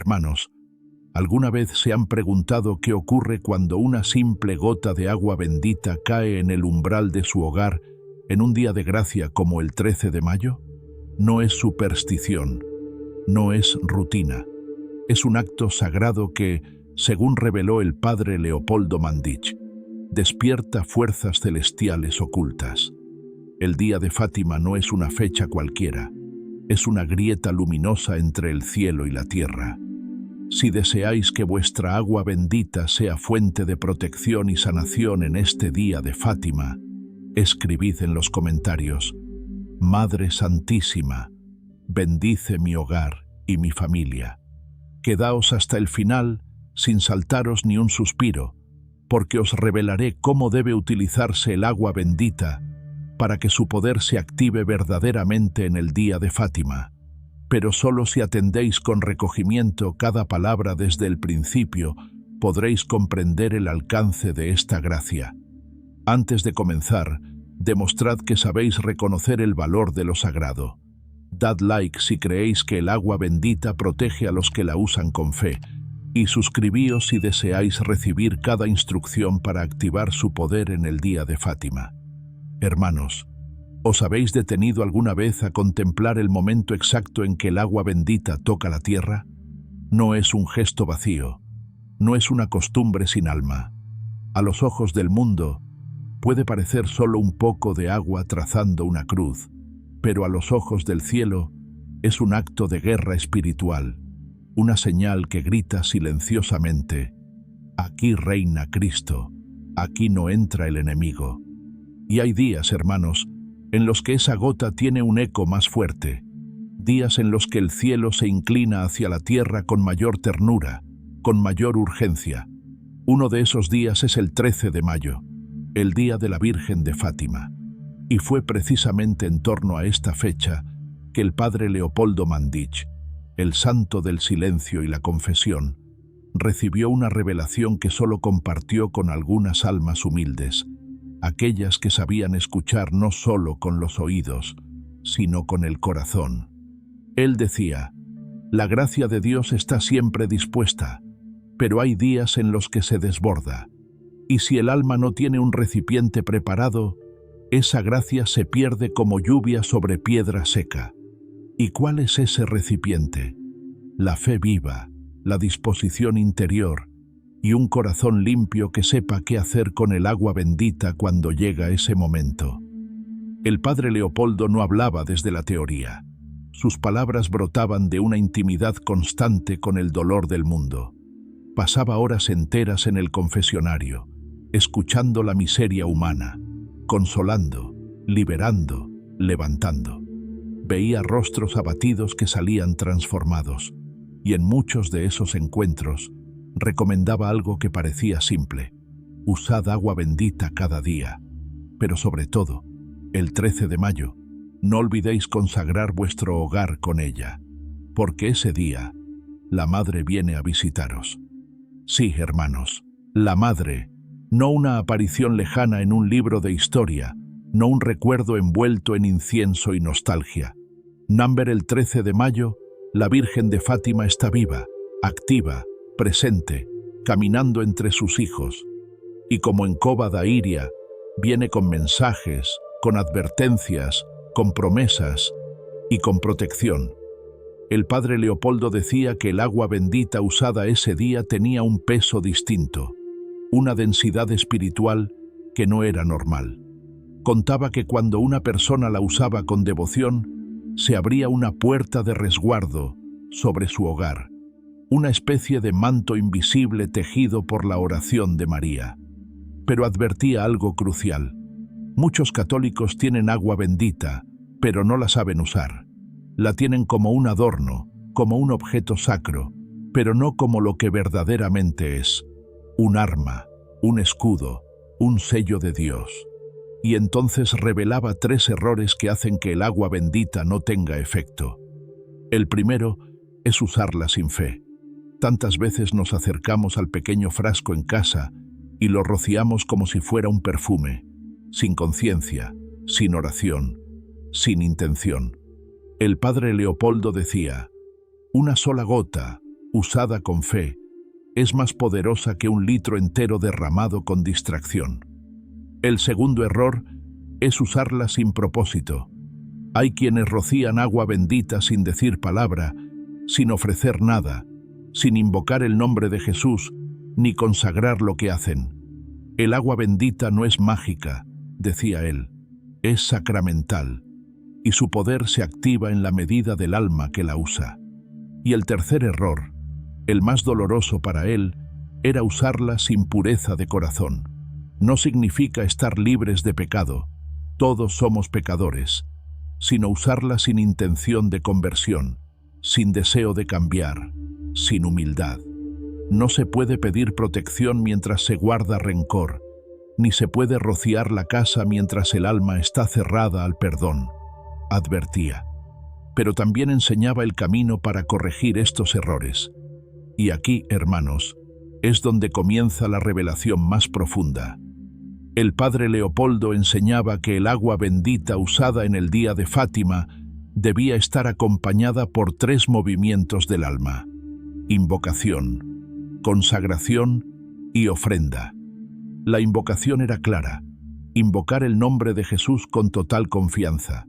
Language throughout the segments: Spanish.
Hermanos, ¿alguna vez se han preguntado qué ocurre cuando una simple gota de agua bendita cae en el umbral de su hogar en un día de gracia como el 13 de mayo? No es superstición, no es rutina. Es un acto sagrado que, según reveló el padre Leopoldo Mandić, despierta fuerzas celestiales ocultas. El día de Fátima no es una fecha cualquiera, es una grieta luminosa entre el cielo y la tierra. Si deseáis que vuestra agua bendita sea fuente de protección y sanación en este día de Fátima, escribid en los comentarios: Madre Santísima, bendice mi hogar y mi familia. Quedaos hasta el final sin saltaros ni un suspiro, porque os revelaré cómo debe utilizarse el agua bendita para que su poder se active verdaderamente en el día de Fátima. Pero solo si atendéis con recogimiento cada palabra desde el principio, podréis comprender el alcance de esta gracia. Antes de comenzar, demostrad que sabéis reconocer el valor de lo sagrado. Dad like si creéis que el agua bendita protege a los que la usan con fe, y suscribíos si deseáis recibir cada instrucción para activar su poder en el día de Fátima. Hermanos, ¿os habéis detenido alguna vez a contemplar el momento exacto en que el agua bendita toca la tierra? No es un gesto vacío, no es una costumbre sin alma. A los ojos del mundo, puede parecer solo un poco de agua trazando una cruz, pero a los ojos del cielo es un acto de guerra espiritual, una señal que grita silenciosamente: aquí reina Cristo, aquí no entra el enemigo. Y hay días, hermanos, en los que esa gota tiene un eco más fuerte, días en los que el cielo se inclina hacia la tierra con mayor ternura, con mayor urgencia. Uno de esos días es el 13 de mayo, el día de la Virgen de Fátima. Y fue precisamente en torno a esta fecha que el padre Leopoldo Mandić, el santo del silencio y la confesión, recibió una revelación que solo compartió con algunas almas humildes, aquellas que sabían escuchar no solo con los oídos, sino con el corazón. Él decía: la gracia de Dios está siempre dispuesta, pero hay días en los que se desborda, y si el alma no tiene un recipiente preparado, esa gracia se pierde como lluvia sobre piedra seca. ¿Y cuál es ese recipiente? La fe viva, la disposición interior, y un corazón limpio que sepa qué hacer con el agua bendita cuando llega ese momento. El padre Leopoldo no hablaba desde la teoría. Sus palabras brotaban de una intimidad constante con el dolor del mundo. Pasaba horas enteras en el confesionario, escuchando la miseria humana, consolando, liberando, levantando. Veía rostros abatidos que salían transformados, y en muchos de esos encuentros recomendaba algo que parecía simple: usad agua bendita cada día. Pero sobre todo, el 13 de mayo, no olvidéis consagrar vuestro hogar con ella, porque ese día, la Madre viene a visitaros. Sí, hermanos, la Madre, no una aparición lejana en un libro de historia, no un recuerdo envuelto en incienso y nostalgia. Number el 13 de mayo, la Virgen de Fátima está viva, activa, presente, caminando entre sus hijos, y como en Cova da Iria, viene con mensajes, con advertencias, con promesas y con protección. El padre Leopoldo decía que el agua bendita usada ese día tenía un peso distinto, una densidad espiritual que no era normal. Contaba que cuando una persona la usaba con devoción, se abría una puerta de resguardo sobre su hogar, una especie de manto invisible tejido por la oración de María. Pero advertía algo crucial: muchos católicos tienen agua bendita, pero no la saben usar. La tienen como un adorno, como un objeto sacro, pero no como lo que verdaderamente es: un arma, un escudo, un sello de Dios. Y entonces revelaba 3 errores que hacen que el agua bendita no tenga efecto. El primero es usarla sin fe. Tantas veces nos acercamos al pequeño frasco en casa y lo rociamos como si fuera un perfume, sin conciencia, sin oración, sin intención. El padre Leopoldo decía: una sola gota, usada con fe, es más poderosa que un litro entero derramado con distracción. El segundo error es usarla sin propósito. Hay quienes rocían agua bendita sin decir palabra, sin ofrecer nada, sin invocar el nombre de Jesús, ni consagrar lo que hacen. El agua bendita no es mágica, decía él, es sacramental, y su poder se activa en la medida del alma que la usa. Y el tercer error, el más doloroso para él, era usarla sin pureza de corazón. No significa estar libres de pecado, todos somos pecadores, sino usarla sin intención de conversión, sin deseo de cambiar, sin humildad. No se puede pedir protección mientras se guarda rencor, ni se puede rociar la casa mientras el alma está cerrada al perdón, advertía. Pero también enseñaba el camino para corregir estos errores. Y aquí, hermanos, es donde comienza la revelación más profunda. El padre Leopoldo enseñaba que el agua bendita usada en el día de Fátima debía estar acompañada por 3 movimientos del alma: invocación, consagración y ofrenda. La invocación era clara: invocar el nombre de Jesús con total confianza,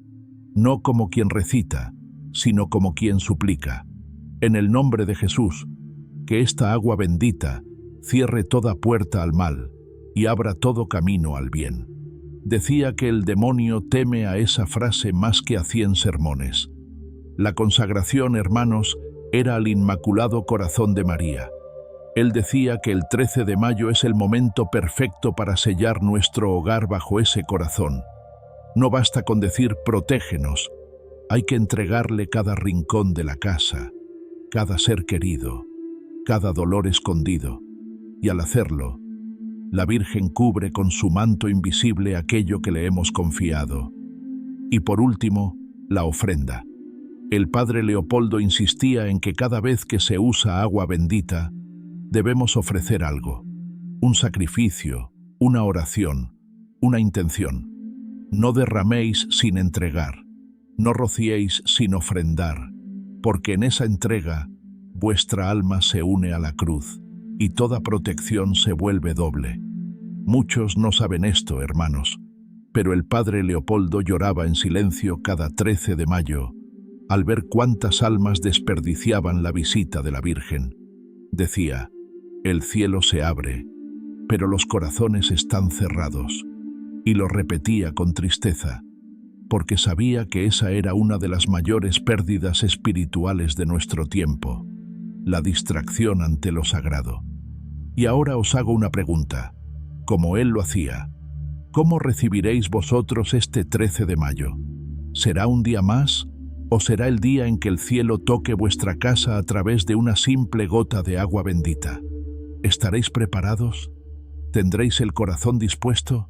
no como quien recita, sino como quien suplica. En el nombre de Jesús, que esta agua bendita cierre toda puerta al mal y abra todo camino al bien. Decía que el demonio teme a esa frase más que a 100 sermones. La consagración, hermanos, era al Inmaculado Corazón de María. Él decía que el 13 de mayo es el momento perfecto para sellar nuestro hogar bajo ese corazón. No basta con decir protégenos, hay que entregarle cada rincón de la casa, cada ser querido, cada dolor escondido, y al hacerlo, la Virgen cubre con su manto invisible aquello que le hemos confiado. Y por último, la ofrenda. El padre Leopoldo insistía en que cada vez que se usa agua bendita, debemos ofrecer algo, un sacrificio, una oración, una intención. No derraméis sin entregar, no rociéis sin ofrendar, porque en esa entrega vuestra alma se une a la cruz y toda protección se vuelve doble. Muchos no saben esto, hermanos, pero el padre Leopoldo lloraba en silencio cada 13 de mayo al ver cuántas almas desperdiciaban la visita de la Virgen. Decía: el cielo se abre, pero los corazones están cerrados. Y lo repetía con tristeza, porque sabía que esa era una de las mayores pérdidas espirituales de nuestro tiempo, la distracción ante lo sagrado. Y ahora os hago una pregunta, como él lo hacía: ¿cómo recibiréis vosotros este 13 de mayo? ¿Será un día más o será el día en que el cielo toque vuestra casa a través de una simple gota de agua bendita? ¿Estaréis preparados? ¿Tendréis el corazón dispuesto?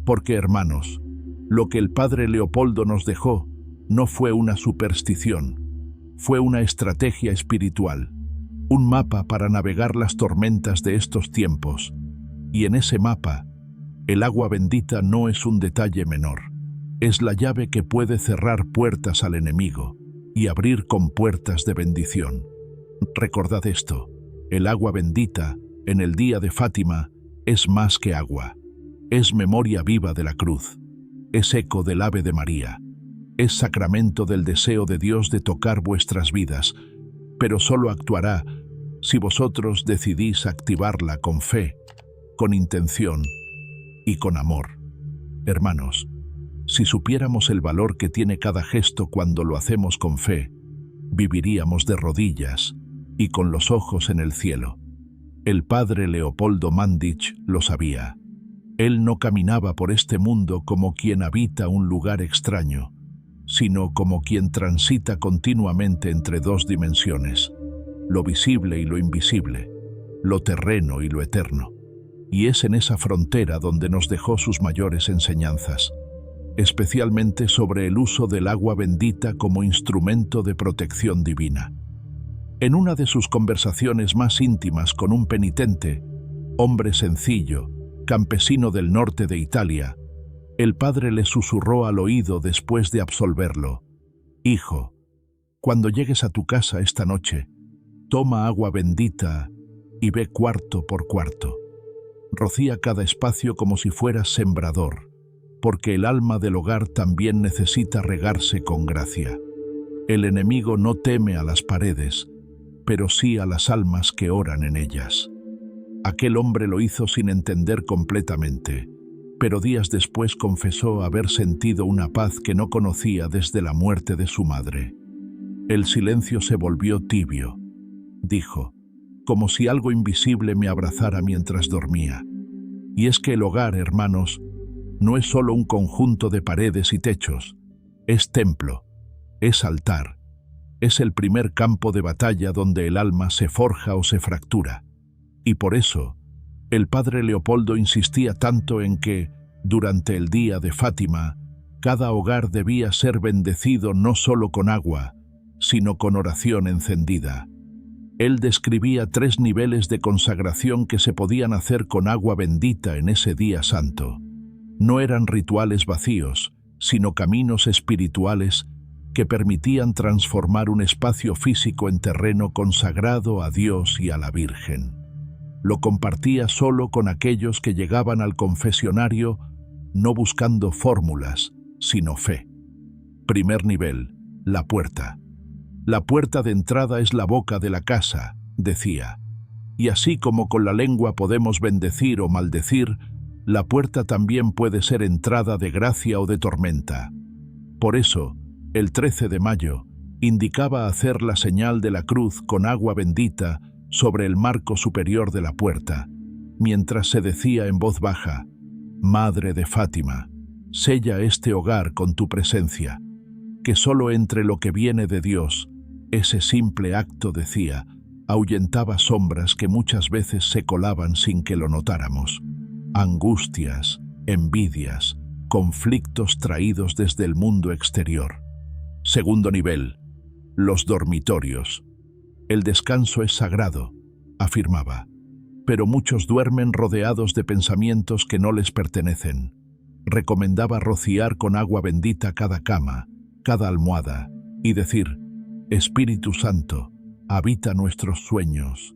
Porque, hermanos, lo que el padre Leopoldo nos dejó no fue una superstición, fue una estrategia espiritual, un mapa para navegar las tormentas de estos tiempos. Y en ese mapa, el agua bendita no es un detalle menor. Es la llave que puede cerrar puertas al enemigo y abrir compuertas de bendición. Recordad esto: el agua bendita, en el día de Fátima, es más que agua. Es memoria viva de la cruz, es eco del Ave de María, es sacramento del deseo de Dios de tocar vuestras vidas, pero solo actuará si vosotros decidís activarla con fe, con intención y con amor. Hermanos, si supiéramos el valor que tiene cada gesto cuando lo hacemos con fe, viviríamos de rodillas y con los ojos en el cielo. El padre Leopoldo Mandić lo sabía. Él no caminaba por este mundo como quien habita un lugar extraño, sino como quien transita continuamente entre 2 dimensiones, lo visible y lo invisible, lo terreno y lo eterno. Y es en esa frontera donde nos dejó sus mayores enseñanzas, especialmente sobre el uso del agua bendita como instrumento de protección divina. En una de sus conversaciones más íntimas con un penitente, hombre sencillo, campesino del norte de Italia, el padre le susurró al oído después de absolverlo: «Hijo, cuando llegues a tu casa esta noche, Toma agua bendita y ve cuarto por cuarto. Rocía cada espacio como si fueras sembrador, porque el alma del hogar también necesita regarse con gracia. El enemigo no teme a las paredes, pero sí a las almas que oran en ellas. Aquel hombre lo hizo sin entender completamente, pero días después confesó haber sentido una paz que no conocía desde la muerte de su madre. El silencio se volvió tibio, dijo, como si algo invisible me abrazara mientras dormía. Y es que el hogar, hermanos, no es solo un conjunto de paredes y techos, es templo, es altar, es el primer campo de batalla donde el alma se forja o se fractura. Y por eso, el padre Leopoldo insistía tanto en que, durante el día de Fátima, cada hogar debía ser bendecido no solo con agua, sino con oración encendida. Él describía 3 niveles de consagración que se podían hacer con agua bendita en ese día santo. No eran rituales vacíos, sino caminos espirituales que permitían transformar un espacio físico en terreno consagrado a Dios y a la Virgen. Lo compartía solo con aquellos que llegaban al confesionario no buscando fórmulas, sino fe. Primer nivel, la puerta. La puerta de entrada es la boca de la casa, decía. Y así como con la lengua podemos bendecir o maldecir, la puerta también puede ser entrada de gracia o de tormenta. Por eso, el 13 de mayo, indicaba hacer la señal de la cruz con agua bendita sobre el marco superior de la puerta, mientras se decía en voz baja, «Madre de Fátima, sella este hogar con tu presencia, que solo entre lo que viene de Dios, ese simple acto, decía, ahuyentaba sombras que muchas veces se colaban sin que lo notáramos. Angustias, envidias, conflictos traídos desde el mundo exterior. Segundo nivel, los dormitorios. El descanso es sagrado, afirmaba, pero muchos duermen rodeados de pensamientos que no les pertenecen. Recomendaba rociar con agua bendita cada cama, cada almohada, y decir, Espíritu Santo, habita nuestros sueños,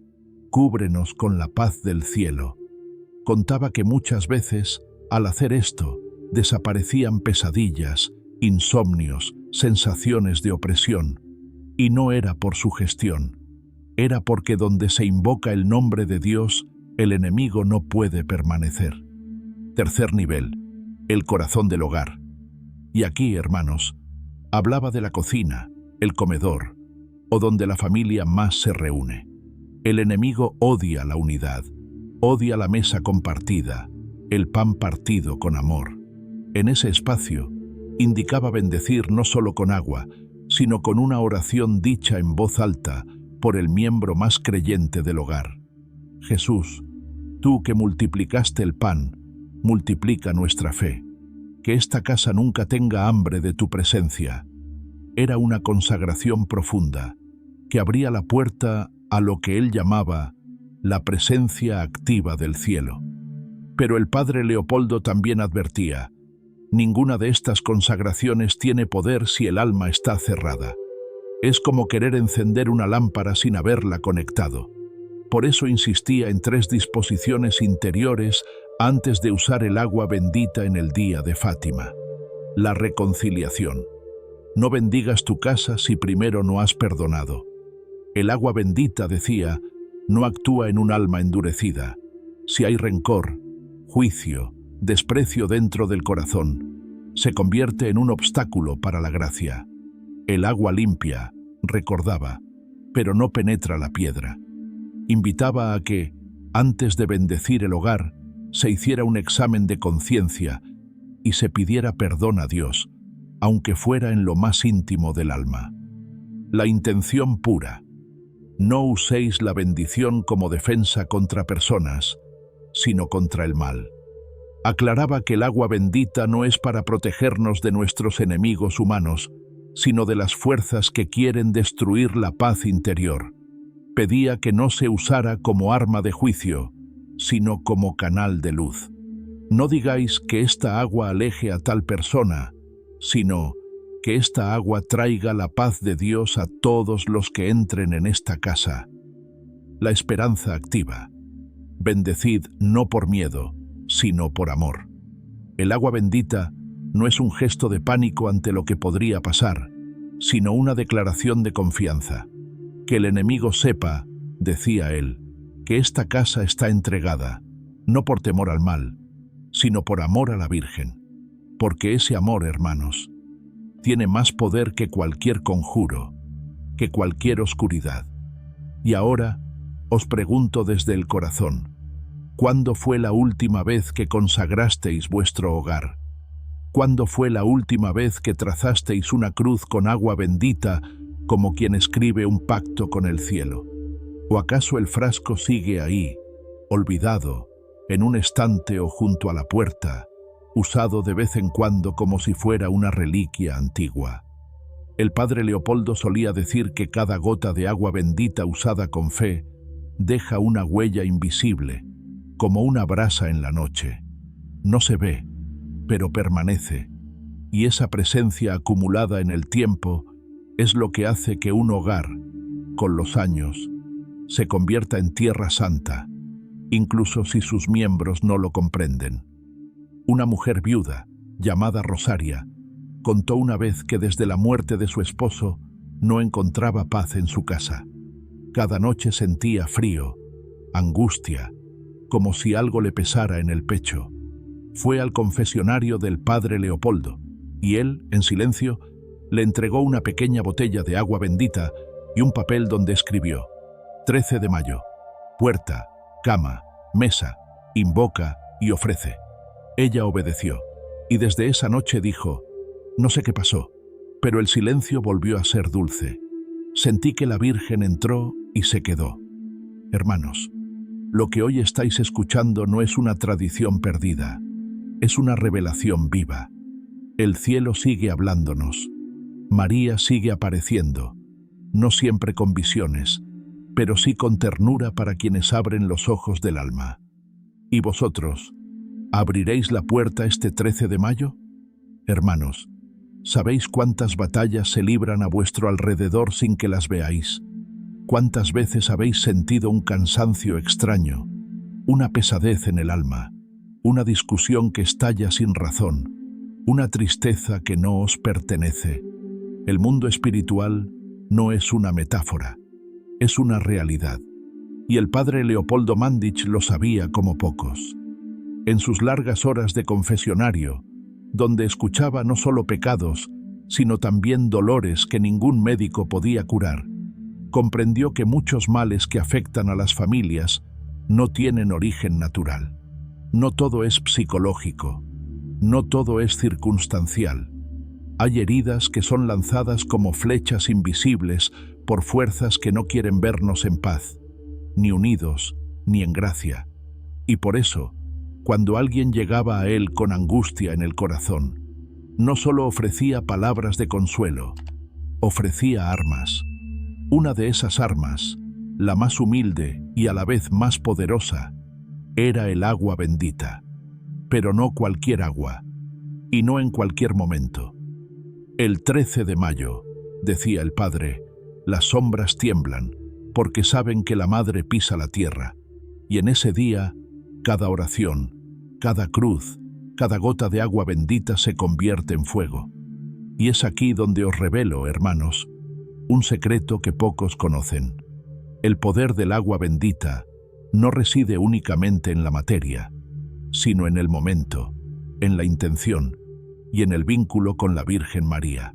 cúbrenos con la paz del cielo. Contaba que muchas veces, al hacer esto, desaparecían pesadillas, insomnios, sensaciones de opresión, y no era por sugestión, era porque donde se invoca el nombre de Dios, el enemigo no puede permanecer. Tercer nivel, el corazón del hogar. Y aquí, hermanos, hablaba de la cocina, el comedor, o donde la familia más se reúne. El enemigo odia la unidad, odia la mesa compartida, el pan partido con amor. En ese espacio, indicaba bendecir no solo con agua, sino con una oración dicha en voz alta por el miembro más creyente del hogar. Jesús, tú que multiplicaste el pan, multiplica nuestra fe. Que esta casa nunca tenga hambre de tu presencia. Era una consagración profunda, que abría la puerta a lo que él llamaba la presencia activa del cielo. Pero el padre Leopoldo también advertía, ninguna de estas consagraciones tiene poder si el alma está cerrada. Es como querer encender una lámpara sin haberla conectado. Por eso insistía en 3 disposiciones interiores antes de usar el agua bendita en el día de Fátima. La reconciliación. No bendigas tu casa si primero no has perdonado. El agua bendita, decía, no actúa en un alma endurecida. Si hay rencor, juicio, desprecio dentro del corazón, se convierte en un obstáculo para la gracia. El agua limpia, recordaba, pero no penetra la piedra. Invitaba a que, antes de bendecir el hogar, se hiciera un examen de conciencia y se pidiera perdón a Dios, aunque fuera en lo más íntimo del alma. La intención pura. No uséis la bendición como defensa contra personas, sino contra el mal. Aclaraba que el agua bendita no es para protegernos de nuestros enemigos humanos, sino de las fuerzas que quieren destruir la paz interior. Pedía que no se usara como arma de juicio, sino como canal de luz. No digáis que esta agua aleje a tal persona, sino que esta agua traiga la paz de Dios a todos los que entren en esta casa. la esperanza activa. Bendecid no por miedo, sino por amor. El agua bendita no es un gesto de pánico ante lo que podría pasar, sino una declaración de confianza. Que el enemigo sepa, decía él, que esta casa está entregada, no por temor al mal, sino por amor a la Virgen. Porque ese amor, hermanos, tiene más poder que cualquier conjuro, que cualquier oscuridad. Y ahora os pregunto desde el corazón, ¿cuándo fue la última vez que consagrasteis vuestro hogar? ¿Cuándo fue la última vez que trazasteis una cruz con agua bendita como quien escribe un pacto con el cielo? ¿O acaso el frasco sigue ahí, olvidado, en un estante o junto a la puerta, usado de vez en cuando como si fuera una reliquia antigua? El padre Leopoldo solía decir que cada gota de agua bendita usada con fe deja una huella invisible, como una brasa en la noche. No se ve, pero permanece, y esa presencia acumulada en el tiempo es lo que hace que un hogar, con los años, se convierta en tierra santa, incluso si sus miembros no lo comprenden. Una mujer viuda, llamada Rosaria, contó una vez que desde la muerte de su esposo no encontraba paz en su casa. Cada noche sentía frío, angustia, como si algo le pesara en el pecho. Fue al confesionario del padre Leopoldo, y él, en silencio, le entregó una pequeña botella de agua bendita y un papel donde escribió: 13 de mayo, puerta, cama, mesa, invoca y ofrece. Ella obedeció, y desde esa noche dijo: no sé qué pasó, pero el silencio volvió a ser dulce. Sentí que la Virgen entró y se quedó. Hermanos, lo que hoy estáis escuchando no es una tradición perdida, es una revelación viva. El cielo sigue hablándonos. María sigue apareciendo, no siempre con visiones, pero sí con ternura para quienes abren los ojos del alma. ¿Y vosotros, abriréis la puerta este 13 de mayo? Hermanos, ¿sabéis cuántas batallas se libran a vuestro alrededor sin que las veáis? ¿Cuántas veces habéis sentido un cansancio extraño, una pesadez en el alma, una discusión que estalla sin razón, una tristeza que no os pertenece? El mundo espiritual no es una metáfora, es una realidad. Y el padre Leopoldo Mandich lo sabía como pocos. En sus largas horas de confesionario, donde escuchaba no solo pecados, sino también dolores que ningún médico podía curar, comprendió que muchos males que afectan a las familias no tienen origen natural. No todo es psicológico, no todo es circunstancial. Hay heridas que son lanzadas como flechas invisibles por fuerzas que no quieren vernos en paz, ni unidos, ni en gracia. Y por eso, cuando alguien llegaba a él con angustia en el corazón, no solo ofrecía palabras de consuelo, ofrecía armas. Una de esas armas, la más humilde y a la vez más poderosa, era el agua bendita. Pero no cualquier agua, y no en cualquier momento. El 13 de mayo, decía el padre, las sombras tiemblan, porque saben que la madre pisa la tierra, y en ese día, cada oración, cada cruz, cada gota de agua bendita se convierte en fuego. Y es aquí donde os revelo, hermanos, un secreto que pocos conocen. El poder del agua bendita no reside únicamente en la materia, sino en el momento, en la intención y en el vínculo con la Virgen María.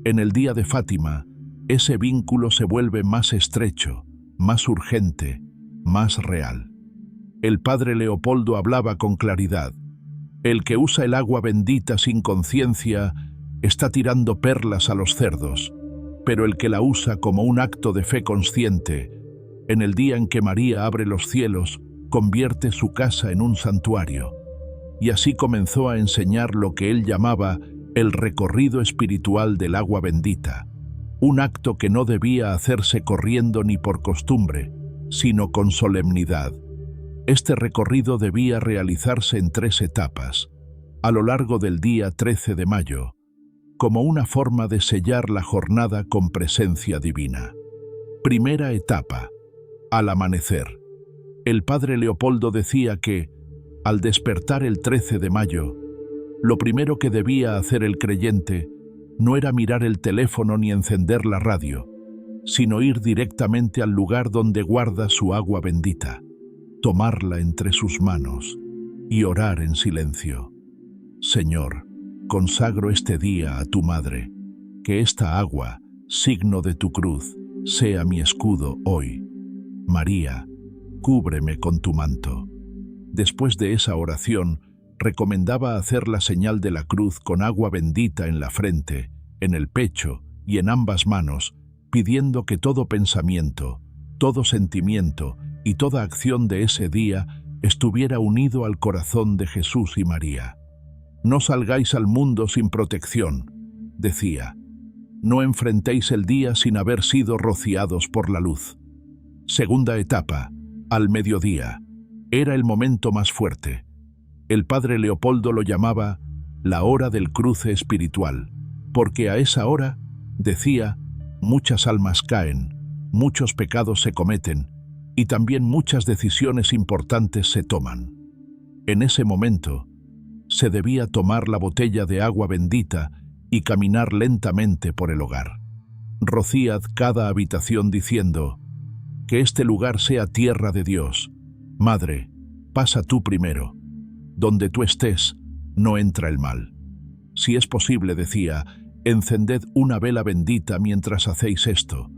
En el día de Fátima, ese vínculo se vuelve más estrecho, más urgente, más real. El padre Leopoldo hablaba con claridad. El que usa el agua bendita sin conciencia está tirando perlas a los cerdos, pero el que la usa como un acto de fe consciente, en el día en que María abre los cielos, convierte su casa en un santuario. Y así comenzó a enseñar lo que él llamaba el recorrido espiritual del agua bendita, un acto que no debía hacerse corriendo ni por costumbre, sino con solemnidad. Este recorrido debía realizarse en 3 etapas, a lo largo del día 13 de mayo, como una forma de sellar la jornada con presencia divina. Primera etapa: al amanecer. El padre Leopoldo decía que, al despertar el 13 de mayo, lo primero que debía hacer el creyente no era mirar el teléfono ni encender la radio, sino ir directamente al lugar donde guarda su agua bendita, tomarla entre sus manos y orar en silencio. Señor, consagro este día a tu madre, que esta agua, signo de tu cruz, sea mi escudo hoy. María, cúbreme con tu manto. Después de esa oración, recomendaba hacer la señal de la cruz con agua bendita en la frente, en el pecho y en ambas manos, pidiendo que todo pensamiento, todo sentimiento y toda acción de ese día estuviera unido al corazón de Jesús y María. No salgáis al mundo sin protección, decía. No enfrentéis el día sin haber sido rociados por la luz. Segunda etapa, al mediodía. Era el momento más fuerte. El padre Leopoldo lo llamaba la hora del cruce espiritual, porque a esa hora, decía, muchas almas caen, muchos pecados se cometen y también muchas decisiones importantes se toman. En ese momento, se debía tomar la botella de agua bendita y caminar lentamente por el hogar. Rocíad cada habitación diciendo, que este lugar sea tierra de Dios. Madre, pasa tú primero. Donde tú estés, no entra el mal. Si es posible, decía, encended una vela bendita mientras hacéis esto,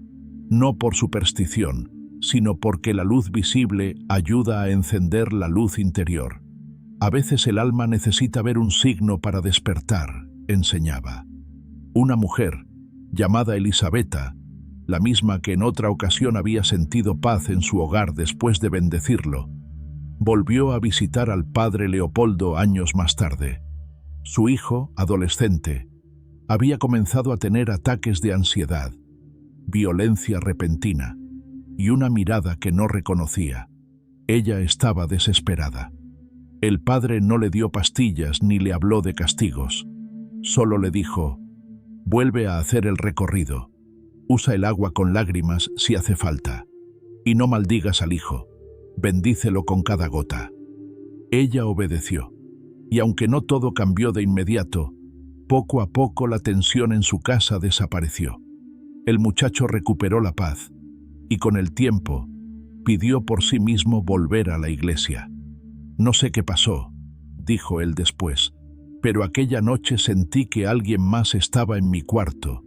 no por superstición, sino porque la luz visible ayuda a encender la luz interior. A veces el alma necesita ver un signo para despertar, enseñaba. Una mujer, llamada Elisabetta, la misma que en otra ocasión había sentido paz en su hogar después de bendecirlo, volvió a visitar al padre Leopoldo años más tarde. Su hijo, adolescente, había comenzado a tener ataques de ansiedad, violencia repentina y una mirada que no reconocía. Ella estaba desesperada. El padre no le dio pastillas ni le habló de castigos. Solo le dijo, vuelve a hacer el recorrido. Usa el agua con lágrimas si hace falta. Y no maldigas al hijo. Bendícelo con cada gota. Ella obedeció. Y aunque no todo cambió de inmediato, poco a poco la tensión en su casa desapareció. El muchacho recuperó la paz y con el tiempo pidió por sí mismo volver a la iglesia. No sé qué pasó, dijo él después, pero aquella noche sentí que alguien más estaba en mi cuarto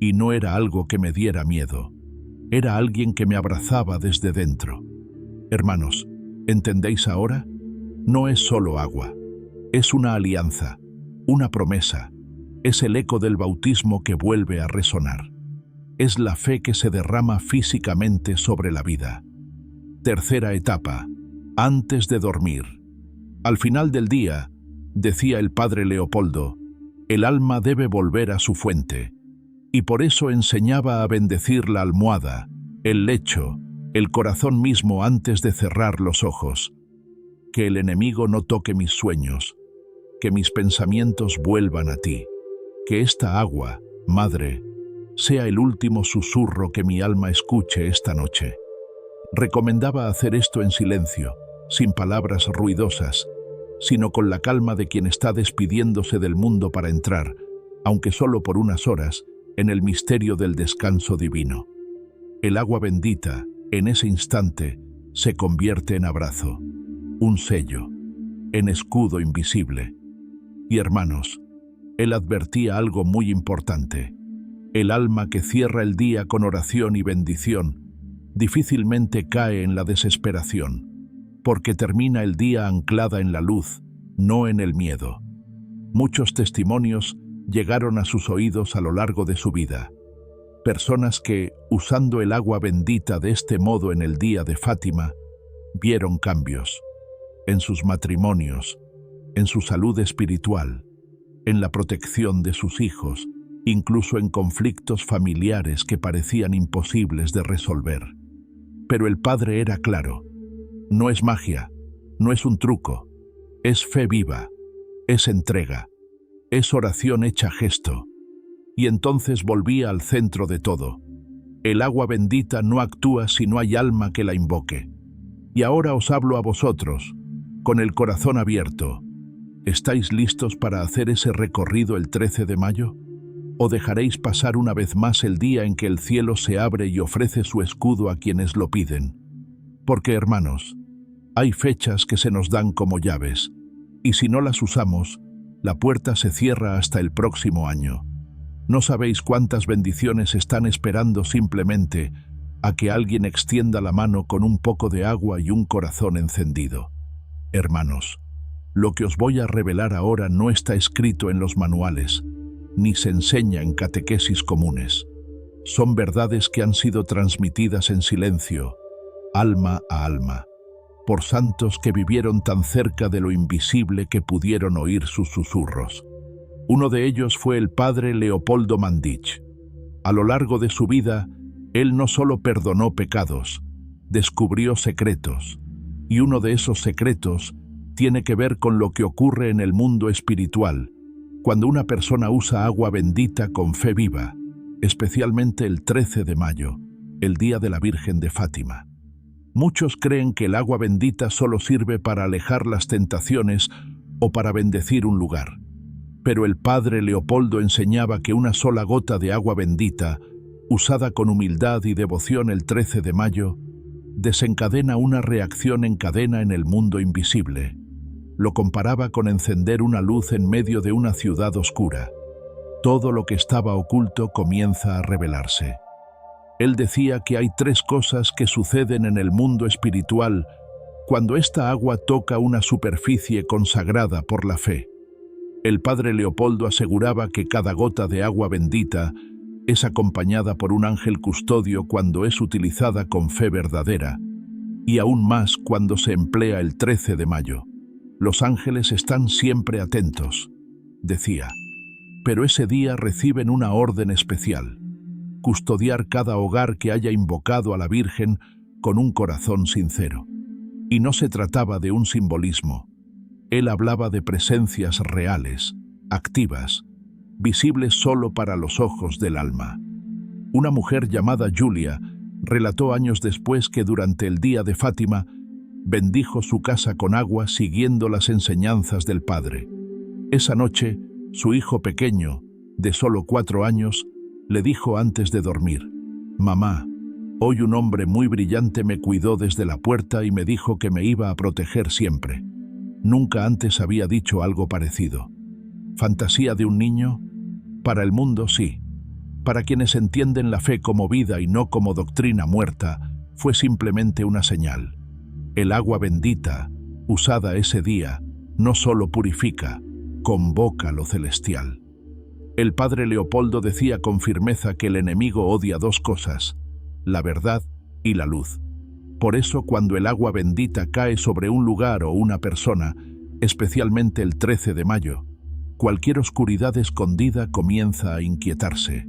y no era algo que me diera miedo. Era alguien que me abrazaba desde dentro. Hermanos, ¿entendéis ahora? No es solo agua. Es una alianza, una promesa. Es el eco del bautismo que vuelve a resonar. Es la fe que se derrama físicamente sobre la vida. Tercera etapa, antes de dormir. Al final del día, decía el padre Leopoldo, el alma debe volver a su fuente, y por eso enseñaba a bendecir la almohada, el lecho, el corazón mismo antes de cerrar los ojos. Que el enemigo no toque mis sueños, que mis pensamientos vuelvan a ti, que esta agua, madre, sea el último susurro que mi alma escuche esta noche. Recomendaba hacer esto en silencio, sin palabras ruidosas, sino con la calma de quien está despidiéndose del mundo para entrar, aunque solo por unas horas, en el misterio del descanso divino. El agua bendita, en ese instante, se convierte en abrazo, un sello, en escudo invisible. Y hermanos, él advertía algo muy importante. El alma que cierra el día con oración y bendición difícilmente cae en la desesperación, porque termina el día anclada en la luz, no en el miedo. Muchos testimonios llegaron a sus oídos a lo largo de su vida. Personas que, usando el agua bendita de este modo en el día de Fátima, vieron cambios en sus matrimonios, en su salud espiritual, en la protección de sus hijos, incluso en conflictos familiares que parecían imposibles de resolver. Pero el padre era claro. No es magia, no es un truco, es fe viva, es entrega, es oración hecha gesto. Y entonces volvía al centro de todo. El agua bendita no actúa si no hay alma que la invoque. Y ahora os hablo a vosotros, con el corazón abierto. ¿Estáis listos para hacer ese recorrido el 13 de mayo? ¿O dejaréis pasar una vez más el día en que el cielo se abre y ofrece su escudo a quienes lo piden? Porque, hermanos, hay fechas que se nos dan como llaves, y si no las usamos, la puerta se cierra hasta el próximo año. No sabéis cuántas bendiciones están esperando simplemente a que alguien extienda la mano con un poco de agua y un corazón encendido. Hermanos, lo que os voy a revelar ahora no está escrito en los manuales, ni se enseña en catequesis comunes. Son verdades que han sido transmitidas en silencio, alma a alma, por santos que vivieron tan cerca de lo invisible que pudieron oír sus susurros. Uno de ellos fue el padre Leopoldo Mandić. A lo largo de su vida, él no solo perdonó pecados, descubrió secretos, y uno de esos secretos tiene que ver con lo que ocurre en el mundo espiritual, cuando una persona usa agua bendita con fe viva, especialmente el 13 de mayo, el día de la Virgen de Fátima. Muchos creen que el agua bendita solo sirve para alejar las tentaciones o para bendecir un lugar. Pero el padre Leopoldo enseñaba que una sola gota de agua bendita, usada con humildad y devoción el 13 de mayo, desencadena una reacción en cadena en el mundo invisible. Lo comparaba con encender una luz en medio de una ciudad oscura. Todo lo que estaba oculto comienza a revelarse. Él decía que hay 3 cosas que suceden en el mundo espiritual cuando esta agua toca una superficie consagrada por la fe. El padre Leopoldo aseguraba que cada gota de agua bendita es acompañada por un ángel custodio cuando es utilizada con fe verdadera, y aún más cuando se emplea el 13 de mayo. Los ángeles están siempre atentos, decía, pero ese día reciben una orden especial: custodiar cada hogar que haya invocado a la Virgen con un corazón sincero. Y no se trataba de un simbolismo. Él hablaba de presencias reales, activas, visibles solo para los ojos del alma. Una mujer llamada Julia relató años después que durante el día de Fátima bendijo su casa con agua siguiendo las enseñanzas del padre. Esa noche, su hijo pequeño, de solo 4 años, le dijo antes de dormir: «Mamá, hoy un hombre muy brillante me cuidó desde la puerta y me dijo que me iba a proteger siempre». Nunca antes había dicho algo parecido. ¿Fantasía de un niño? Para el mundo sí. Para quienes entienden la fe como vida y no como doctrina muerta, fue simplemente una señal. El agua bendita, usada ese día, no solo purifica, convoca lo celestial. El padre Leopoldo decía con firmeza que el enemigo odia 2 cosas: la verdad y la luz. Por eso, cuando el agua bendita cae sobre un lugar o una persona, especialmente el 13 de mayo, cualquier oscuridad escondida comienza a inquietarse.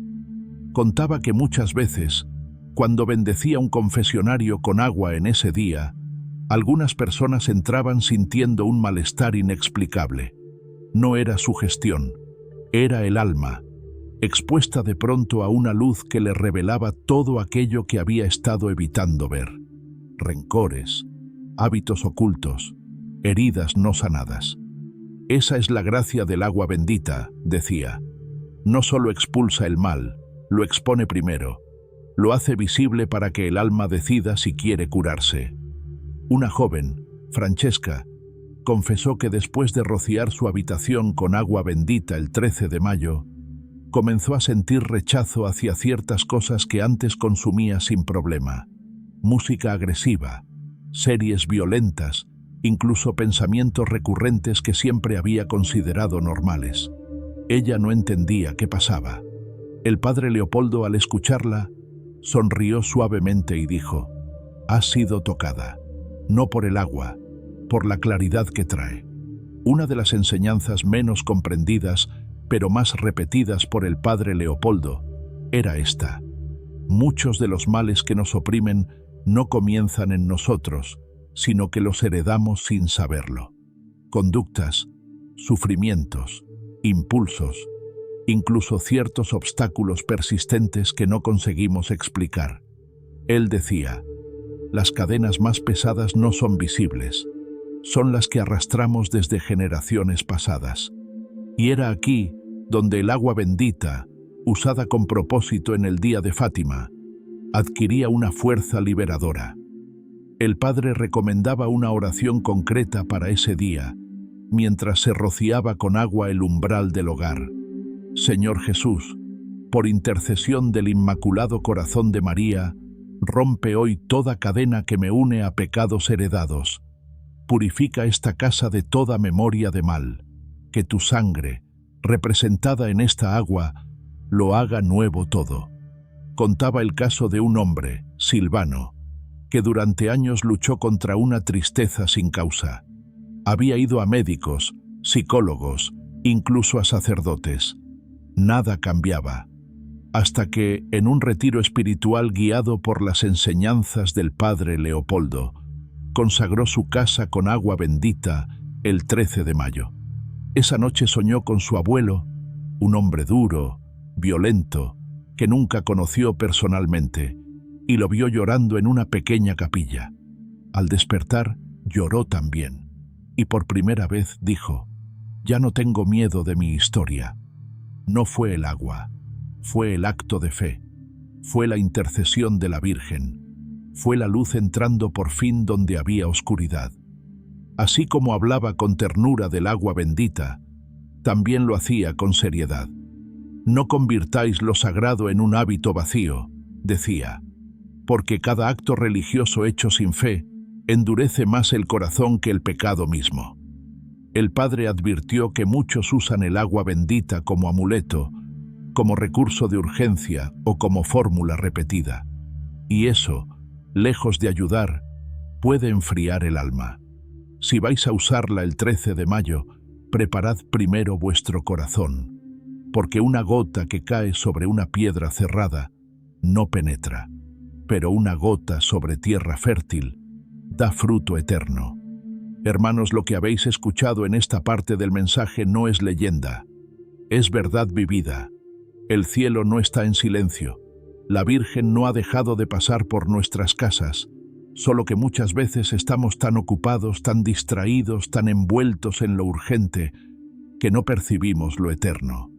Contaba que muchas veces, cuando bendecía un confesionario con agua en ese día, algunas personas entraban sintiendo un malestar inexplicable. No era sugestión, era el alma, expuesta de pronto a una luz que le revelaba todo aquello que había estado evitando ver. Rencores, hábitos ocultos, heridas no sanadas. Esa es la gracia del agua bendita, decía. No solo expulsa el mal, lo expone primero. Lo hace visible para que el alma decida si quiere curarse. Una joven, Francesca, confesó que después de rociar su habitación con agua bendita el 13 de mayo, comenzó a sentir rechazo hacia ciertas cosas que antes consumía sin problema. Música agresiva, series violentas, incluso pensamientos recurrentes que siempre había considerado normales. Ella no entendía qué pasaba. El padre Leopoldo, al escucharla, sonrió suavemente y dijo: «Has sido tocada, no por el agua, por la claridad que trae». Una de las enseñanzas menos comprendidas, pero más repetidas por el padre Leopoldo, era esta: muchos de los males que nos oprimen no comienzan en nosotros, sino que los heredamos sin saberlo. Conductas, sufrimientos, impulsos, incluso ciertos obstáculos persistentes que no conseguimos explicar. Él decía: las cadenas más pesadas no son visibles, son las que arrastramos desde generaciones pasadas. Y era aquí donde el agua bendita, usada con propósito en el día de Fátima, adquiría una fuerza liberadora. El padre recomendaba una oración concreta para ese día, mientras se rociaba con agua el umbral del hogar. Señor Jesús, por intercesión del Inmaculado Corazón de María, rompe hoy toda cadena que me une a pecados heredados. Purifica esta casa de toda memoria de mal. Que tu sangre, representada en esta agua, lo haga nuevo todo. Contaba el caso de un hombre, Silvano, que durante años luchó contra una tristeza sin causa. Había ido a médicos, psicólogos, incluso a sacerdotes. Nada cambiaba, hasta que, en un retiro espiritual guiado por las enseñanzas del padre Leopoldo, consagró su casa con agua bendita el 13 de mayo. Esa noche soñó con su abuelo, un hombre duro, violento, que nunca conoció personalmente, y lo vio llorando en una pequeña capilla. Al despertar, lloró también, y por primera vez dijo: ya no tengo miedo de mi historia. No fue el agua, fue el acto de fe, fue la intercesión de la Virgen, fue la luz entrando por fin donde había oscuridad. Así como hablaba con ternura del agua bendita, también lo hacía con seriedad. No convirtáis lo sagrado en un hábito vacío, decía, porque cada acto religioso hecho sin fe endurece más el corazón que el pecado mismo. El padre advirtió que muchos usan el agua bendita como amuleto, como recurso de urgencia o como fórmula repetida. Y eso, lejos de ayudar, puede enfriar el alma. Si vais a usarla el 13 de mayo, preparad primero vuestro corazón, porque una gota que cae sobre una piedra cerrada no penetra, pero una gota sobre tierra fértil da fruto eterno. Hermanos, lo que habéis escuchado en esta parte del mensaje no es leyenda, es verdad vivida. El cielo no está en silencio. La Virgen no ha dejado de pasar por nuestras casas, solo que muchas veces estamos tan ocupados, tan distraídos, tan envueltos en lo urgente, que no percibimos lo eterno.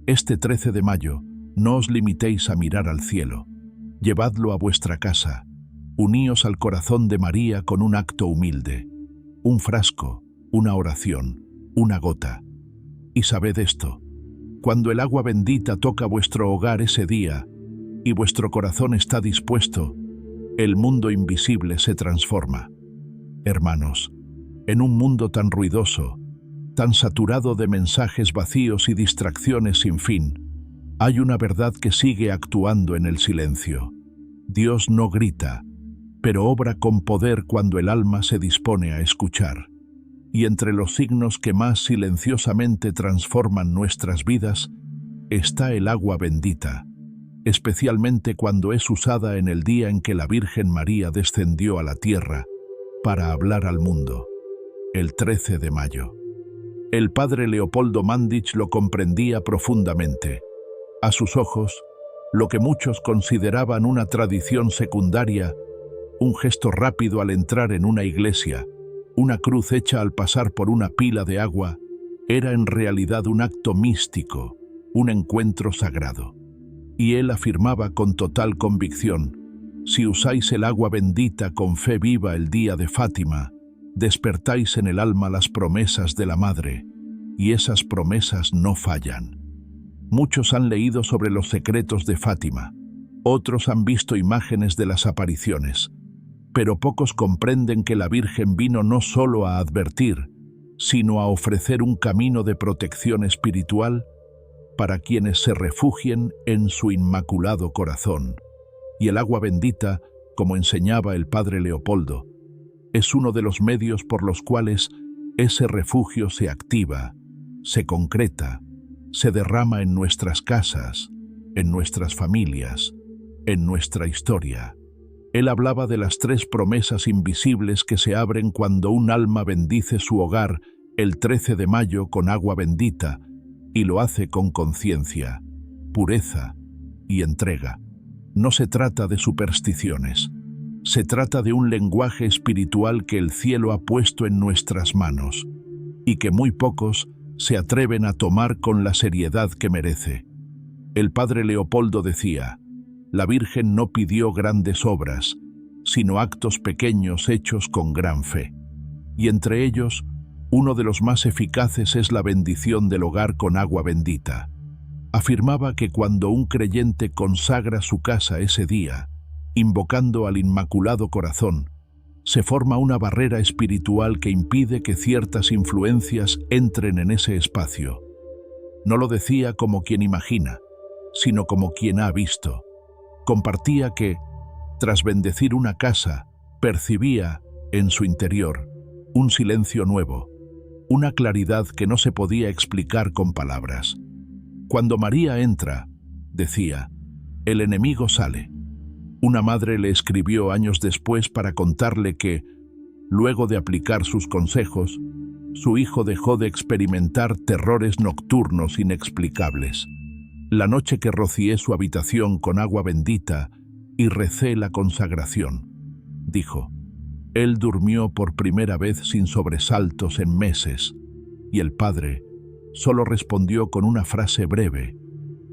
Este 13 de mayo, no os limitéis a mirar al cielo. Llevadlo a vuestra casa. Uníos al corazón de María con un acto humilde. Un frasco, una oración, una gota. Y sabed esto: cuando el agua bendita toca vuestro hogar ese día y vuestro corazón está dispuesto, el mundo invisible se transforma. Hermanos, en un mundo tan ruidoso, tan saturado de mensajes vacíos y distracciones sin fin, hay una verdad que sigue actuando en el silencio. Dios no grita, pero obra con poder cuando el alma se dispone a escuchar. Y entre los signos que más silenciosamente transforman nuestras vidas está el agua bendita, especialmente cuando es usada en el día en que la Virgen María descendió a la tierra para hablar al mundo, el 13 de mayo. El padre Leopoldo Mandić lo comprendía profundamente. A sus ojos, lo que muchos consideraban una tradición secundaria, un gesto rápido al entrar en una iglesia, una cruz hecha al pasar por una pila de agua, era en realidad un acto místico, un encuentro sagrado. Y él afirmaba con total convicción: si usáis el agua bendita con fe viva el día de Fátima, despertáis en el alma las promesas de la Madre, y esas promesas no fallan. Muchos han leído sobre los secretos de Fátima, otros han visto imágenes de las apariciones, pero pocos comprenden que la Virgen vino no solo a advertir, sino a ofrecer un camino de protección espiritual para quienes se refugien en su inmaculado corazón. Y el agua bendita, como enseñaba el padre Leopoldo, es uno de los medios por los cuales ese refugio se activa, se concreta, se derrama en nuestras casas, en nuestras familias, en nuestra historia. Él hablaba de las 3 promesas invisibles que se abren cuando un alma bendice su hogar el 13 de mayo con agua bendita, y lo hace con conciencia, pureza y entrega. No se trata de supersticiones. Se trata de un lenguaje espiritual que el cielo ha puesto en nuestras manos y que muy pocos se atreven a tomar con la seriedad que merece. El padre Leopoldo decía: la Virgen no pidió grandes obras, sino actos pequeños hechos con gran fe. Y entre ellos, uno de los más eficaces es la bendición del hogar con agua bendita. Afirmaba que cuando un creyente consagra su casa ese día, invocando al Inmaculado Corazón, se forma una barrera espiritual que impide que ciertas influencias entren en ese espacio. No lo decía como quien imagina, sino como quien ha visto. Compartía que, tras bendecir una casa, percibía, en su interior, un silencio nuevo, una claridad que no se podía explicar con palabras. Cuando María entra, decía, el enemigo sale. Una madre le escribió años después para contarle que, luego de aplicar sus consejos, su hijo dejó de experimentar terrores nocturnos inexplicables. La noche que rocié su habitación con agua bendita y recé la consagración, dijo, él durmió por primera vez sin sobresaltos en meses, y el padre solo respondió con una frase breve,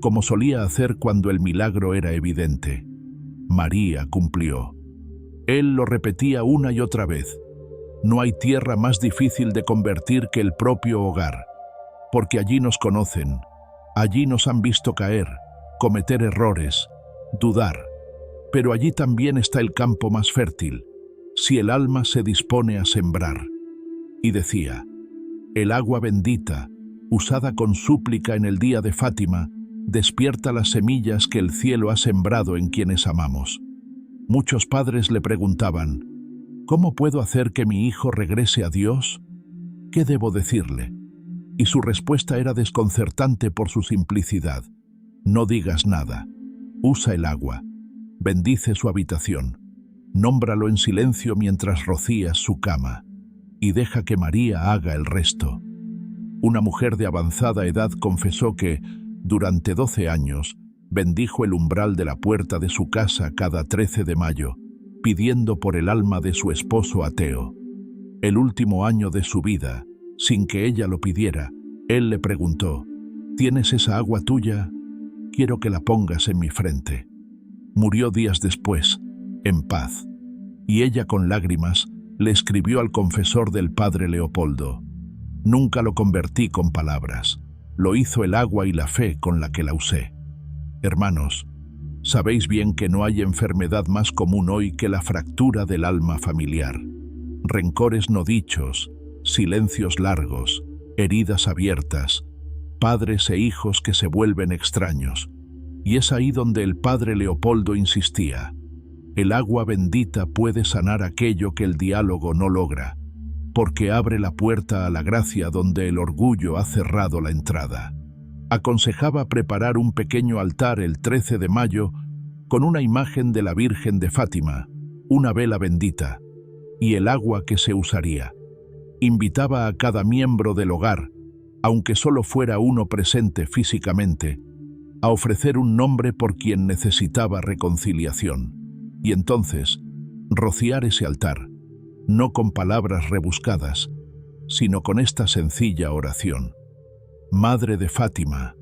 como solía hacer cuando el milagro era evidente. María cumplió. Él lo repetía una y otra vez. No hay tierra más difícil de convertir que el propio hogar, porque allí nos conocen, allí nos han visto caer, cometer errores, dudar. Pero allí también está el campo más fértil, si el alma se dispone a sembrar. Y decía, el agua bendita, usada con súplica en el día de Fátima, despierta las semillas que el cielo ha sembrado en quienes amamos. Muchos padres le preguntaban, ¿cómo puedo hacer que mi hijo regrese a Dios? ¿Qué debo decirle? Y su respuesta era desconcertante por su simplicidad. No digas nada. Usa el agua. Bendice su habitación. Nómbralo en silencio mientras rocías su cama. Y deja que María haga el resto. Una mujer de avanzada edad confesó que, durante 12 años, bendijo el umbral de la puerta de su casa cada 13 de mayo, pidiendo por el alma de su esposo ateo. El último año de su vida, sin que ella lo pidiera, él le preguntó, ¿tienes esa agua tuya? Quiero que la pongas en mi frente. Murió días después, en paz, y ella con lágrimas le escribió al confesor del padre Leopoldo, nunca lo convertí con palabras, lo hizo el agua y la fe con la que la usé. Hermanos, sabéis bien que no hay enfermedad más común hoy que la fractura del alma familiar. Rencores no dichos, silencios largos, heridas abiertas, padres e hijos que se vuelven extraños. Y es ahí donde el padre Leopoldo insistía. El agua bendita puede sanar aquello que el diálogo no logra, porque abre la puerta a la gracia donde el orgullo ha cerrado la entrada. Aconsejaba preparar un pequeño altar el 13 de mayo con una imagen de la Virgen de Fátima, una vela bendita y el agua que se usaría. Invitaba a cada miembro del hogar, aunque solo fuera uno presente físicamente, a ofrecer un nombre por quien necesitaba reconciliación, y entonces rociar ese altar, no con palabras rebuscadas, sino con esta sencilla oración. Madre de Fátima,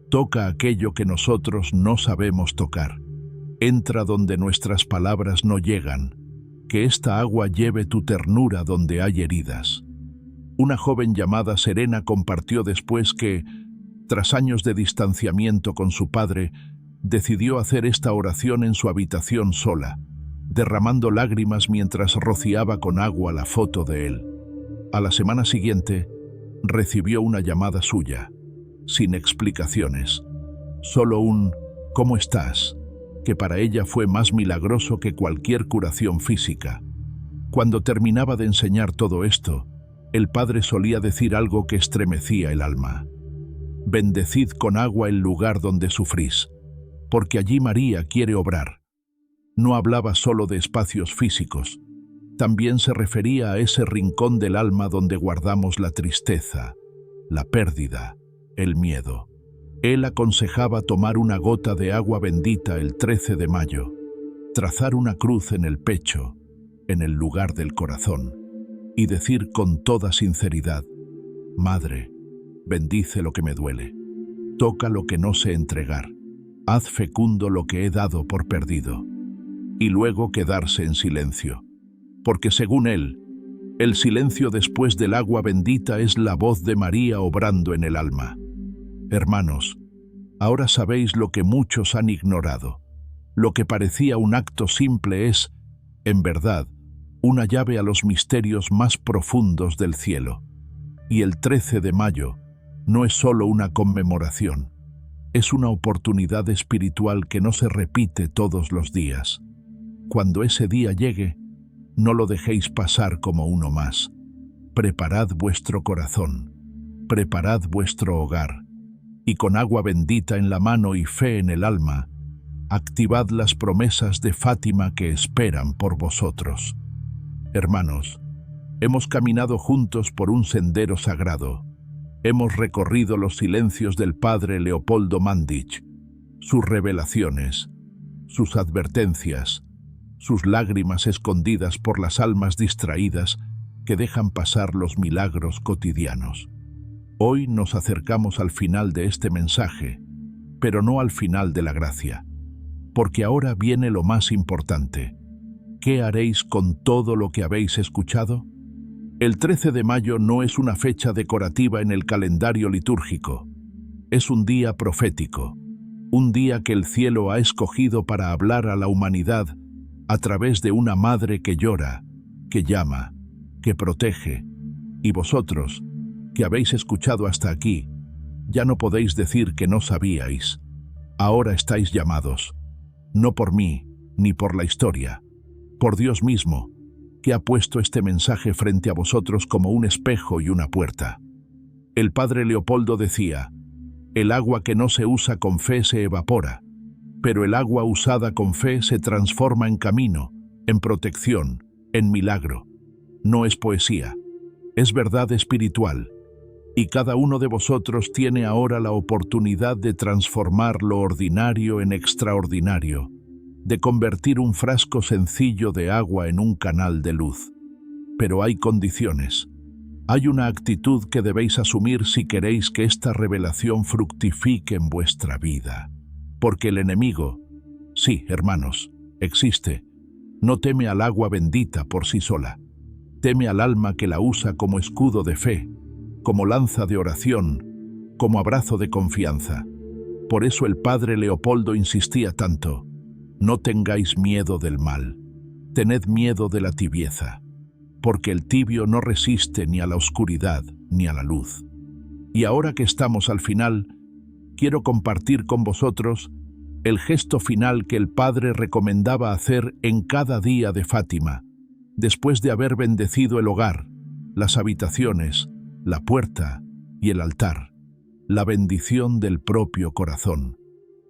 toca aquello que nosotros no sabemos tocar. Entra donde nuestras palabras no llegan, que esta agua lleve tu ternura donde hay heridas. Una joven llamada Serena compartió después que, tras años de distanciamiento con su padre, decidió hacer esta oración en su habitación sola, derramando lágrimas mientras rociaba con agua la foto de él. A la semana siguiente, recibió una llamada suya, sin explicaciones, solo un «¿Cómo estás?», que para ella fue más milagroso que cualquier curación física. Cuando terminaba de enseñar todo esto, el padre solía decir algo que estremecía el alma. «Bendecid con agua el lugar donde sufrís, porque allí María quiere obrar». No hablaba solo de espacios físicos, también se refería a ese rincón del alma donde guardamos la tristeza, la pérdida, el miedo. Él aconsejaba tomar una gota de agua bendita el 13 de mayo, trazar una cruz en el pecho, en el lugar del corazón, y decir con toda sinceridad: Madre, bendice lo que me duele, toca lo que no sé entregar, haz fecundo lo que he dado por perdido, y luego quedarse en silencio, porque según él, el silencio después del agua bendita es la voz de María obrando en el alma. Hermanos, ahora sabéis lo que muchos han ignorado. Lo que parecía un acto simple es, en verdad, una llave a los misterios más profundos del cielo. Y el 13 de mayo no es solo una conmemoración, es una oportunidad espiritual que no se repite todos los días. Cuando ese día llegue, no lo dejéis pasar como uno más. Preparad vuestro corazón, preparad vuestro hogar, y con agua bendita en la mano y fe en el alma, activad las promesas de Fátima que esperan por vosotros. Hermanos, hemos caminado juntos por un sendero sagrado. Hemos recorrido los silencios del padre Leopoldo Mandić, sus revelaciones, sus advertencias, sus lágrimas escondidas por las almas distraídas que dejan pasar los milagros cotidianos. Hoy nos acercamos al final de este mensaje, pero no al final de la gracia, porque ahora viene lo más importante. ¿Qué haréis con todo lo que habéis escuchado? El 13 de mayo no es una fecha decorativa en el calendario litúrgico. Es un día profético, un día que el cielo ha escogido para hablar a la humanidad a través de una madre que llora, que llama, que protege. Y vosotros, que habéis escuchado hasta aquí, ya no podéis decir que no sabíais. Ahora estáis llamados, no por mí, ni por la historia, por Dios mismo, que ha puesto este mensaje frente a vosotros como un espejo y una puerta. El padre Leopoldo decía: el agua que no se usa con fe se evapora, pero el agua usada con fe se transforma en camino, en protección, en milagro. No es poesía, es verdad espiritual, y cada uno de vosotros tiene ahora la oportunidad de transformar lo ordinario en extraordinario, de convertir un frasco sencillo de agua en un canal de luz. Pero hay condiciones. Hay una actitud que debéis asumir si queréis que esta revelación fructifique en vuestra vida. Porque el enemigo, sí, hermanos, existe. No teme al agua bendita por sí sola. Teme al alma que la usa como escudo de fe, como lanza de oración, como abrazo de confianza. Por eso el padre Leopoldo insistía tanto: no tengáis miedo del mal, tened miedo de la tibieza, porque el tibio no resiste ni a la oscuridad ni a la luz. Y ahora que estamos al final, quiero compartir con vosotros el gesto final que el padre recomendaba hacer en cada día de Fátima, después de haber bendecido el hogar, las habitaciones, la puerta y el altar, la bendición del propio corazón.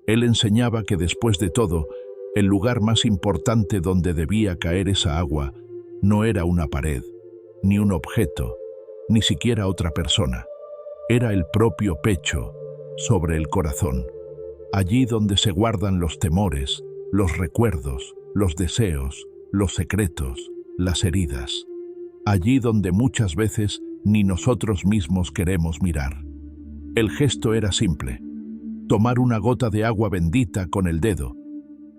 Él enseñaba que después de todo, el lugar más importante donde debía caer esa agua no era una pared, ni un objeto, ni siquiera otra persona. Era el propio pecho, sobre el corazón, allí donde se guardan los temores, los recuerdos, los deseos, los secretos, las heridas. Allí donde muchas veces ni nosotros mismos queremos mirar. El gesto era simple: tomar una gota de agua bendita con el dedo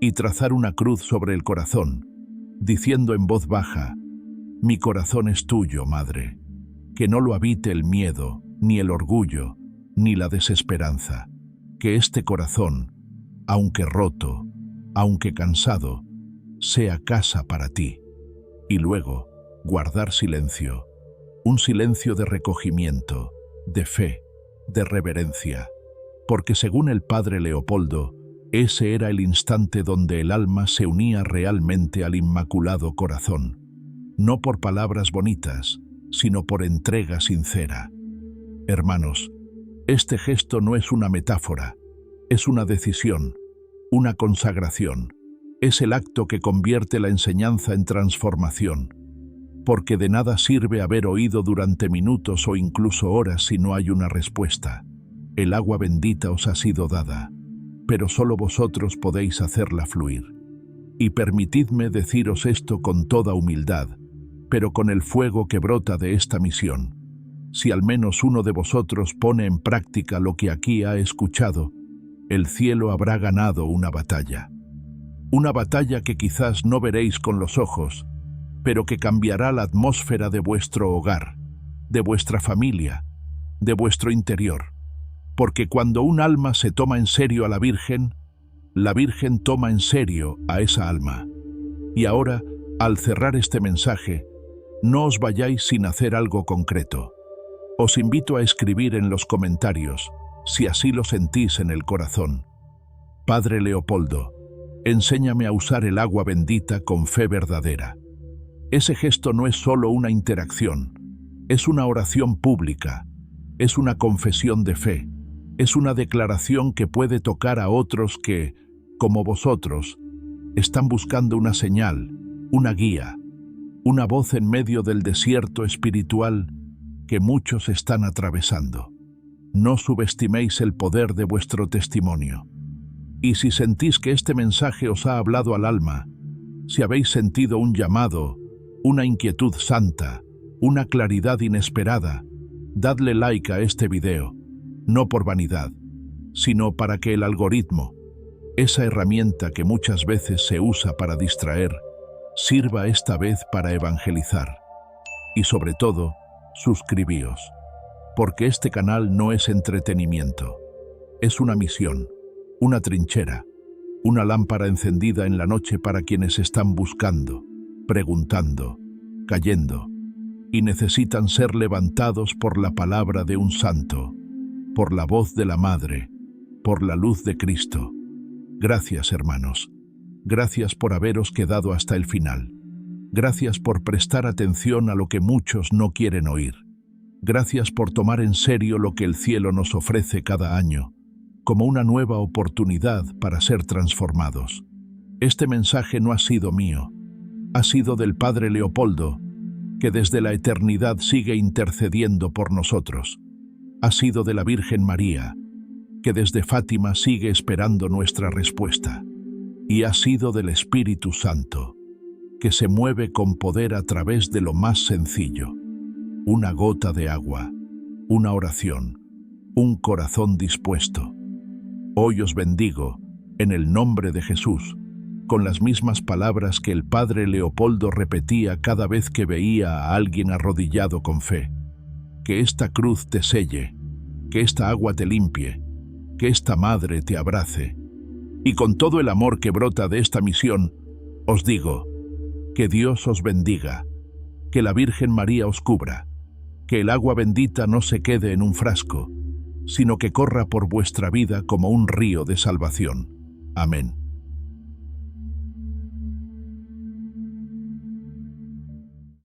y trazar una cruz sobre el corazón, diciendo en voz baja: mi corazón es tuyo, madre, que no lo habite el miedo, ni el orgullo, ni la desesperanza, que este corazón, aunque roto, aunque cansado, sea casa para ti. Y luego, guardar silencio, un silencio de recogimiento, de fe, de reverencia, porque según el padre Leopoldo, ese era el instante donde el alma se unía realmente al Inmaculado Corazón, no por palabras bonitas, sino por entrega sincera. Hermanos, este gesto no es una metáfora, es una decisión, una consagración. Es el acto que convierte la enseñanza en transformación, porque de nada sirve haber oído durante minutos o incluso horas si no hay una respuesta. El agua bendita os ha sido dada, pero solo vosotros podéis hacerla fluir. Y permitidme deciros esto con toda humildad, pero con el fuego que brota de esta misión. Si al menos uno de vosotros pone en práctica lo que aquí ha escuchado, el cielo habrá ganado una batalla. Una batalla que quizás no veréis con los ojos, pero que cambiará la atmósfera de vuestro hogar, de vuestra familia, de vuestro interior. Porque cuando un alma se toma en serio a la Virgen toma en serio a esa alma. Y ahora, al cerrar este mensaje, no os vayáis sin hacer algo concreto. Os invito a escribir en los comentarios, si así lo sentís en el corazón: Padre Leopoldo, enséñame a usar el agua bendita con fe verdadera. Ese gesto no es solo una interacción, es una oración pública, es una confesión de fe, es una declaración que puede tocar a otros que, como vosotros, están buscando una señal, una guía, una voz en medio del desierto espiritual que muchos están atravesando. No subestiméis el poder de vuestro testimonio. Y si sentís que este mensaje os ha hablado al alma, si habéis sentido un llamado, una inquietud santa, una claridad inesperada, dadle like a este video, no por vanidad, sino para que el algoritmo, esa herramienta que muchas veces se usa para distraer, sirva esta vez para evangelizar. Y sobre todo, suscribíos, porque este canal no es entretenimiento, es una misión, una trinchera, una lámpara encendida en la noche para quienes están buscando, preguntando, cayendo, y necesitan ser levantados por la palabra de un santo, por la voz de la Madre, por la luz de Cristo. Gracias, hermanos. Gracias por haberos quedado hasta el final. Gracias por prestar atención a lo que muchos no quieren oír. Gracias por tomar en serio lo que el cielo nos ofrece cada año, como una nueva oportunidad para ser transformados. Este mensaje no ha sido mío, ha sido del Padre Leopoldo, que desde la eternidad sigue intercediendo por nosotros. Ha sido de la Virgen María, que desde Fátima sigue esperando nuestra respuesta. Y ha sido del Espíritu Santo, que se mueve con poder a través de lo más sencillo: una gota de agua, una oración, un corazón dispuesto. Hoy os bendigo, en el nombre de Jesús, con las mismas palabras que el Padre Leopoldo repetía cada vez que veía a alguien arrodillado con fe. Que esta cruz te selle, que esta agua te limpie, que esta madre te abrace. Y con todo el amor que brota de esta misión, os digo, que Dios os bendiga, que la Virgen María os cubra, que el agua bendita no se quede en un frasco, sino que corra por vuestra vida como un río de salvación. Amén.